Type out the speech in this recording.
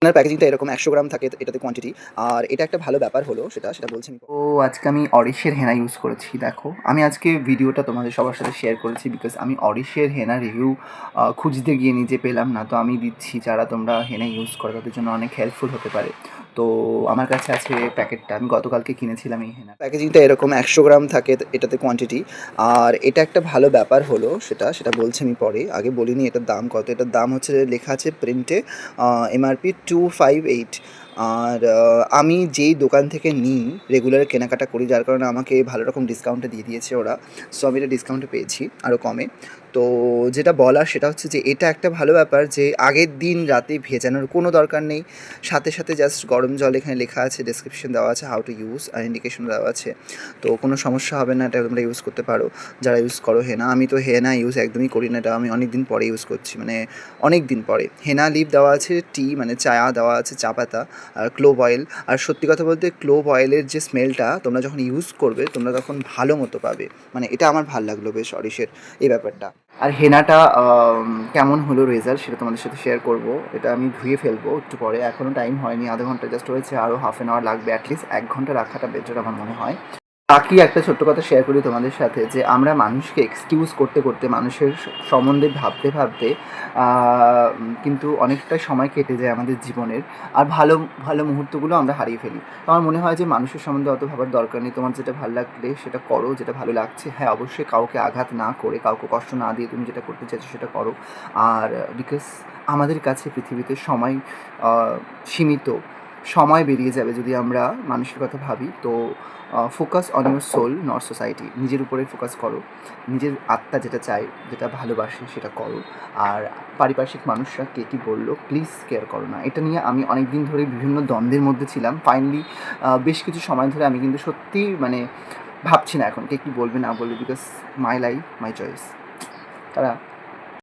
আপনার প্যাকেজিংটা এরকম 100 গ্রাম থাকে এটাতে কোয়ান্টিটি। আর এটা একটা ভালো ব্যাপার হলো সেটা বলছি আমি। তো আজকে আমি অরিশের হেনা ইউজ করেছি। দেখো, আমি আজকে ভিডিওটা তোমাদের সবার সাথে শেয়ার করেছি বিকজ আমি অরিশের হেনা রিভিউ খুঁজতে গিয়ে নিজে পেলাম না। তো আমি দিচ্ছি, যারা তোমরা হেনা ইউজ করো তাদের জন্য অনেক হেল্পফুল হতে পারে। তো আমার কাছে আছে প্যাকেটটা, আমি গতকালকে কিনেছিলাম এই হেনা। প্যাকেজিংটা এরকম 100 গ্রাম থাকে এটাতে কোয়ান্টিটি। আর এটা একটা ভালো ব্যাপার হলো সেটা বলছি আমি পরে, আগে বলিনি এটার দাম কত। এটার দাম হচ্ছে, লেখা আছে প্রিন্টে এমআরপি 258। আর আমি যেই দোকান থেকে নিই, রেগুলার কেনাকাটা করি, যার কারণে আমাকে ভালো রকম ডিসকাউন্টে দিয়ে দিয়েছে ওরা। সো আমি এটা ডিসকাউন্টে পেয়েছি আরও কমে। তো যেটা বলার সেটা হচ্ছে যে এটা একটা ভালো ব্যাপার যে আগের দিন রাতে ভেজানোর কোনো দরকার নেই। সাথে সাথে জাস্ট গরম জল, এখানে লেখা আছে, ডেসক্রিপশন দেওয়া আছে হাউ টু ইউজ, আর ইন্ডিকেশন দেওয়া আছে। তো কোনো সমস্যা হবে না, এটা তোমরা ইউজ করতে পারো যারা ইউজ করো হেনা। আমি তো হেনা ইউজ একদমই করি না, এটা আমি অনেক দিন পরে ইউজ করছি, মানে অনেক দিন পরে। হেনা লিভ দেওয়া আছে, টি মানে চা দেওয়া আছে, চা পাতা, আর ক্লোভ অয়েল। আর সত্যি কথা বলতে ক্লোভ অয়েলের যে স্মেলটা তোমরা যখন ইউজ করবে তোমরা তখন ভালো মতো পাবে। মানে এটা আমার ভালো লাগলো বেশ অরিশের এই ব্যাপারটা। আর হেনাটা কেমন হলো রেজাল্ট সেটা তোমাদের সাথে শেয়ার করব। এটা আমি ধুয়ে ফেলবো একটু পরে, এখনও টাইম হয়নি, আধা ঘন্টা জাস্ট হয়েছে, আরও হাফ অ্যান আওয়ার লাগবে, অ্যাটলিস্ট 1 ঘন্টা রাখাটা বেটার আমার মনে হয়। বাকি একটা ছোট্ট কথা শেয়ার করি তোমাদের সাথে, যে আমরা মানুষকে এক্সকিউজ করতে করতে, মানুষের সম্বন্ধে ভাবতে ভাবতে কিন্তু অনেকটাই সময় কেটে যায় আমাদের জীবনের। আর ভালো ভালো মুহূর্তগুলো আমরা হারিয়ে ফেলি। তো আমার মনে হয় যে মানুষের সম্বন্ধে অত ভাবার দরকার নেই। তোমার যেটা ভালো লাগলে সেটা করো, যেটা ভালো লাগছে, হ্যাঁ অবশ্যই কাউকে আঘাত না করে, কাউকে কষ্ট না দিয়ে তুমি যেটা করতে চাইছো সেটা করো। আর বিকজ আমাদের কাছে পৃথিবীতে সময় সীমিত, সময় বেরিয়ে যাবে যদি আমরা মানুষের কথা ভাবি। তো focus on your soul not society. নিজের উপরে ফোকাস করো, নিজের আত্মা যেটা চায়, যেটা ভালোবাসে সেটা করো। আর পারিপার্শ্বিক মানুষরা কে কী বললো প্লিজ কেয়ার করো না। এটা নিয়ে আমি অনেক দিন ধরে বিভিন্ন দ্বন্দ্বের মধ্যে ছিলাম। ফাইনালি বেশ কিছু সময় ধরে আমি কিন্তু সত্যিই মানে ভাবছি না এখন কে কী বলবে না বলবে, because my life my choice. তারা